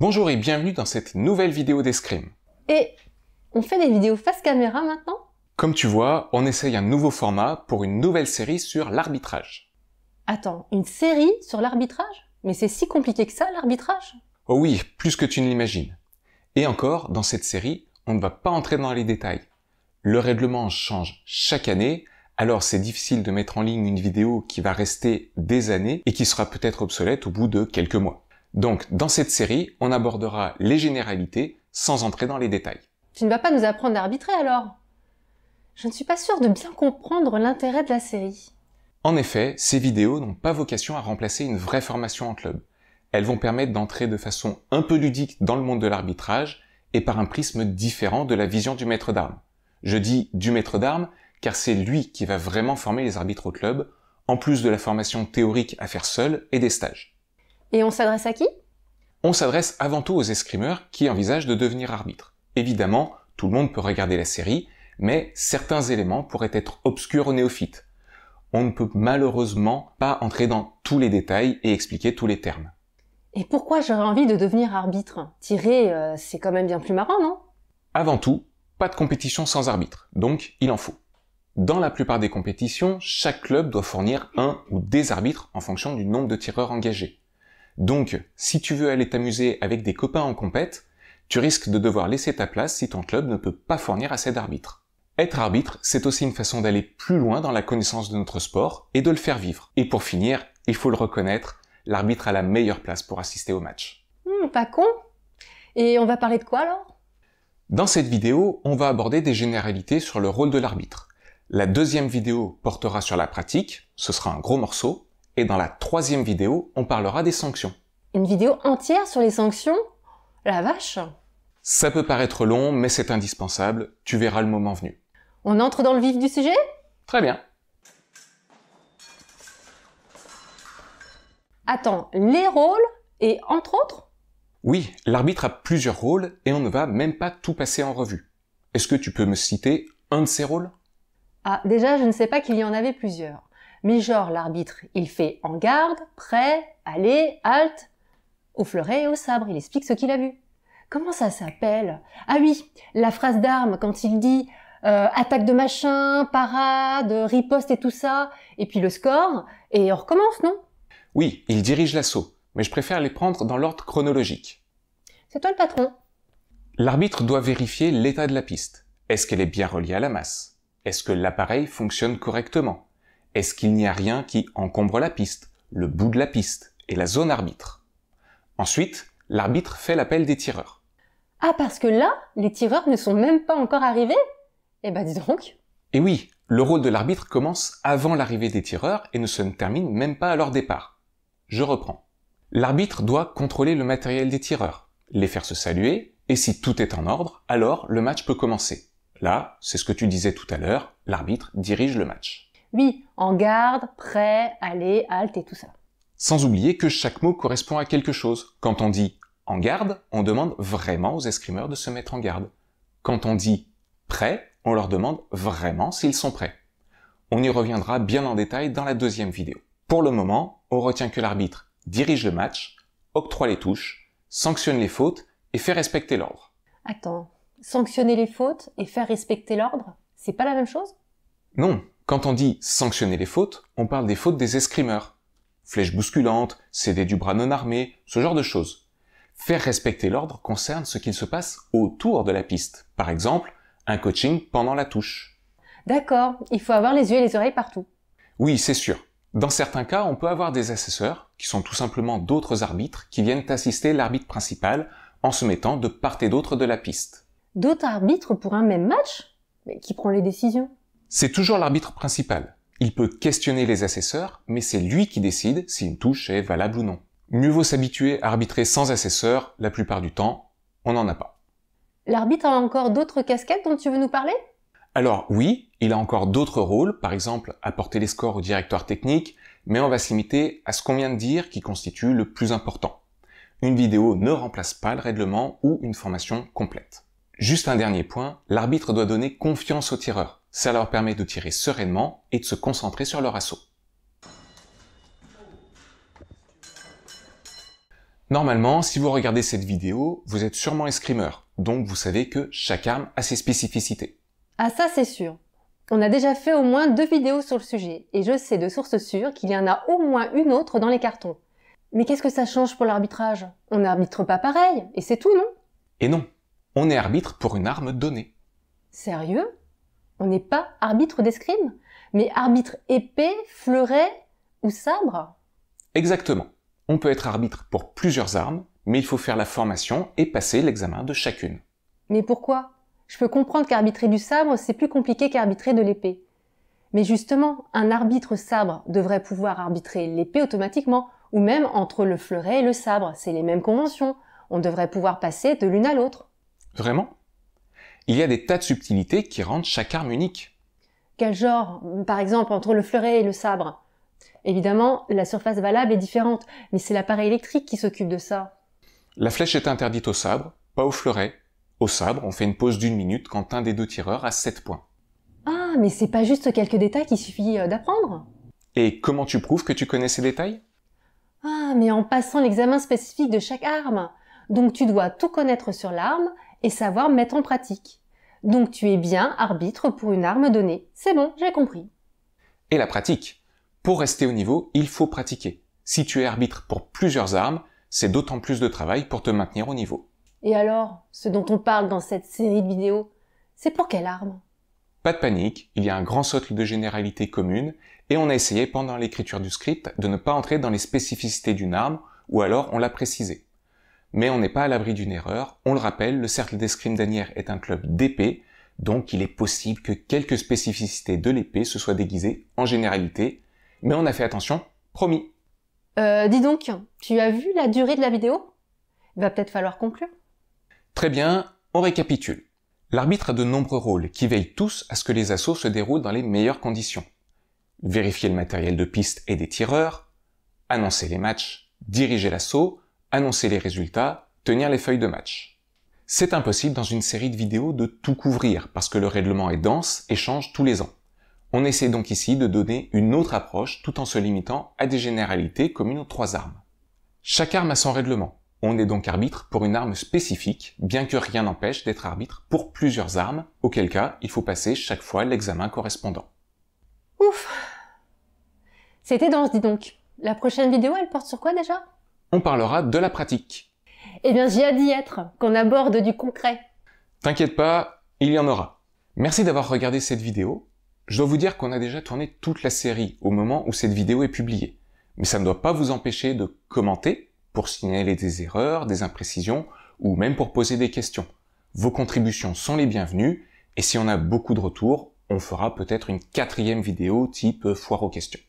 Bonjour et bienvenue dans cette nouvelle vidéo d'escrime. Et on fait des vidéos face caméra maintenant? Comme tu vois, on essaye un nouveau format pour une nouvelle série sur l'arbitrage. Attends, une série sur l'arbitrage? Mais c'est si compliqué que ça, l'arbitrage? Oh oui, plus que tu ne l'imagines. Et encore, dans cette série, on ne va pas entrer dans les détails. Le règlement change chaque année, alors c'est difficile de mettre en ligne une vidéo qui va rester des années et qui sera peut-être obsolète au bout de quelques mois. Donc, dans cette série, on abordera les généralités sans entrer dans les détails. Tu ne vas pas nous apprendre à arbitrer alors? Je ne suis pas sûre de bien comprendre l'intérêt de la série. En effet, ces vidéos n'ont pas vocation à remplacer une vraie formation en club. Elles vont permettre d'entrer de façon un peu ludique dans le monde de l'arbitrage et par un prisme différent de la vision du maître d'armes. Je dis du maître d'armes car c'est lui qui va vraiment former les arbitres au club, en plus de la formation théorique à faire seul et des stages. Et on s'adresse à qui? On s'adresse avant tout aux escrimeurs qui envisagent de devenir arbitre. Évidemment, tout le monde peut regarder la série, mais certains éléments pourraient être obscurs aux néophytes. On ne peut malheureusement pas entrer dans tous les détails et expliquer tous les termes. Et pourquoi j'aurais envie de devenir arbitre? Tirer, c'est quand même bien plus marrant, non? Avant tout, pas de compétition sans arbitre, donc il en faut. Dans la plupart des compétitions, chaque club doit fournir un ou des arbitres en fonction du nombre de tireurs engagés. Donc, si tu veux aller t'amuser avec des copains en compète, tu risques de devoir laisser ta place si ton club ne peut pas fournir assez d'arbitres. Être arbitre, c'est aussi une façon d'aller plus loin dans la connaissance de notre sport et de le faire vivre. Et pour finir, il faut le reconnaître, l'arbitre a la meilleure place pour assister au match. Pas con. Et on va parler de quoi alors? Dans cette vidéo, on va aborder des généralités sur le rôle de l'arbitre. La deuxième vidéo portera sur la pratique, ce sera un gros morceau, et dans la troisième vidéo, on parlera des sanctions. Une vidéo entière sur les sanctions? La vache! Ça peut paraître long, mais c'est indispensable, tu verras le moment venu. On entre dans le vif du sujet? Très bien. Attends, les rôles et entre autres? Oui, l'arbitre a plusieurs rôles et on ne va même pas tout passer en revue. Est-ce que tu peux me citer un de ces rôles? Ah, déjà, je ne sais pas qu'il y en avait plusieurs. Mais genre, l'arbitre, il fait en garde, prêt, aller, halte, au fleuret et au sabre. Il explique ce qu'il a vu. Comment ça s'appelle? Ah oui, la phrase d'armes, quand il dit attaque de machin, parade, riposte et tout ça, et puis le score, et on recommence, non? Oui, il dirige l'assaut, mais je préfère les prendre dans l'ordre chronologique. C'est toi le patron. L'arbitre doit vérifier l'état de la piste. Est-ce qu'elle est bien reliée à la masse? Est-ce que l'appareil fonctionne correctement? Est-ce qu'il n'y a rien qui encombre la piste, le bout de la piste et la zone arbitre? Ensuite, l'arbitre fait l'appel des tireurs. Ah, parce que là, les tireurs ne sont même pas encore arrivés? Eh ben, dis donc. Et oui, le rôle de l'arbitre commence avant l'arrivée des tireurs et ne se termine même pas à leur départ. Je reprends. L'arbitre doit contrôler le matériel des tireurs, les faire se saluer, et si tout est en ordre, alors le match peut commencer. Là, c'est ce que tu disais tout à l'heure, l'arbitre dirige le match. Oui, en garde, prêt, aller, halte et tout ça. Sans oublier que chaque mot correspond à quelque chose. Quand on dit « en garde », on demande vraiment aux escrimeurs de se mettre en garde. Quand on dit « prêt », on leur demande vraiment s'ils sont prêts. On y reviendra bien en détail dans la deuxième vidéo. Pour le moment, on retient que l'arbitre dirige le match, octroie les touches, sanctionne les fautes et fait respecter l'ordre. Attends, sanctionner les fautes et faire respecter l'ordre, c'est pas la même chose? Non, quand on dit sanctionner les fautes, on parle des fautes des escrimeurs. Flèche bousculante, céder du bras non armé, ce genre de choses. Faire respecter l'ordre concerne ce qu'il se passe autour de la piste. Par exemple, un coaching pendant la touche. D'accord, il faut avoir les yeux et les oreilles partout. Oui, c'est sûr. Dans certains cas, on peut avoir des assesseurs, qui sont tout simplement d'autres arbitres, qui viennent assister l'arbitre principal en se mettant de part et d'autre de la piste. D'autres arbitres pour un même match? Mais qui prend les décisions? C'est toujours l'arbitre principal. Il peut questionner les assesseurs, mais c'est lui qui décide si une touche est valable ou non. Mieux vaut s'habituer à arbitrer sans assesseur, la plupart du temps, on n'en a pas. L'arbitre a encore d'autres casquettes dont tu veux nous parler? Alors oui, il a encore d'autres rôles, par exemple apporter les scores au directeur technique, mais on va se limiter à ce qu'on vient de dire qui constitue le plus important. Une vidéo ne remplace pas le règlement ou une formation complète. Juste un dernier point, l'arbitre doit donner confiance aux tireurs. Ça leur permet de tirer sereinement et de se concentrer sur leur assaut. Normalement, si vous regardez cette vidéo, vous êtes sûrement escrimeur, donc vous savez que chaque arme a ses spécificités. Ah ça c'est sûr. On a déjà fait au moins 2 vidéos sur le sujet, et je sais de source sûre qu'il y en a au moins une autre dans les cartons. Mais qu'est-ce que ça change pour l'arbitrage? On n'arbitre pas pareil, et c'est tout, non? Et non, on est arbitre pour une arme donnée. Sérieux? On n'est pas arbitre d'escrime, mais arbitre épée, fleuret ou sabre? Exactement. On peut être arbitre pour plusieurs armes, mais il faut faire la formation et passer l'examen de chacune. Mais pourquoi? Je peux comprendre qu'arbitrer du sabre, c'est plus compliqué qu'arbitrer de l'épée. Mais justement, un arbitre sabre devrait pouvoir arbitrer l'épée automatiquement, ou même entre le fleuret et le sabre, c'est les mêmes conventions. On devrait pouvoir passer de l'une à l'autre. Vraiment? Il y a des tas de subtilités qui rendent chaque arme unique. Quel genre? Par exemple, entre le fleuret et le sabre. Évidemment, la surface valable est différente, mais c'est l'appareil électrique qui s'occupe de ça. La flèche est interdite au sabre, pas au fleuret. Au sabre, on fait une pause d'1 minute quand un des deux tireurs a 7 points. Ah, mais c'est pas juste quelques détails qu'il suffit d'apprendre? Et comment tu prouves que tu connais ces détails? Ah, mais en passant l'examen spécifique de chaque arme. Donc tu dois tout connaître sur l'arme et savoir mettre en pratique. Donc tu es bien arbitre pour une arme donnée. C'est bon, j'ai compris. Et la pratique. Pour rester au niveau, il faut pratiquer. Si tu es arbitre pour plusieurs armes, c'est d'autant plus de travail pour te maintenir au niveau. Et alors, ce dont on parle dans cette série de vidéos, c'est pour quelle arme? Pas de panique, il y a un grand socle de généralité commune et on a essayé pendant l'écriture du script de ne pas entrer dans les spécificités d'une arme ou alors on l'a précisé. Mais on n'est pas à l'abri d'une erreur, on le rappelle, le cercle d'escrime d'Asnières est un club d'épée, donc il est possible que quelques spécificités de l'épée se soient déguisées en généralité, mais on a fait attention, promis. Dis donc, tu as vu la durée de la vidéo? Il va peut-être falloir conclure. Très bien, on récapitule. L'arbitre a de nombreux rôles qui veillent tous à ce que les assauts se déroulent dans les meilleures conditions. Vérifier le matériel de piste et des tireurs, annoncer les matchs, diriger l'assaut, annoncer les résultats, tenir les feuilles de match. C'est impossible dans une série de vidéos de tout couvrir parce que le règlement est dense et change tous les ans. On essaie donc ici de donner une autre approche tout en se limitant à des généralités communes aux 3 armes. Chaque arme a son règlement. On est donc arbitre pour une arme spécifique, bien que rien n'empêche d'être arbitre pour plusieurs armes, auquel cas il faut passer chaque fois l'examen correspondant. Ouf! C'était dense, dis donc. La prochaine vidéo, elle porte sur quoi déjà? On parlera de la pratique. Eh bien, j'ai hâte d'y être, qu'on aborde du concret. T'inquiète pas, il y en aura. Merci d'avoir regardé cette vidéo. Je dois vous dire qu'on a déjà tourné toute la série au moment où cette vidéo est publiée. Mais ça ne doit pas vous empêcher de commenter pour signaler des erreurs, des imprécisions ou même pour poser des questions. Vos contributions sont les bienvenues et si on a beaucoup de retours, on fera peut-être une 4e vidéo type foire aux questions.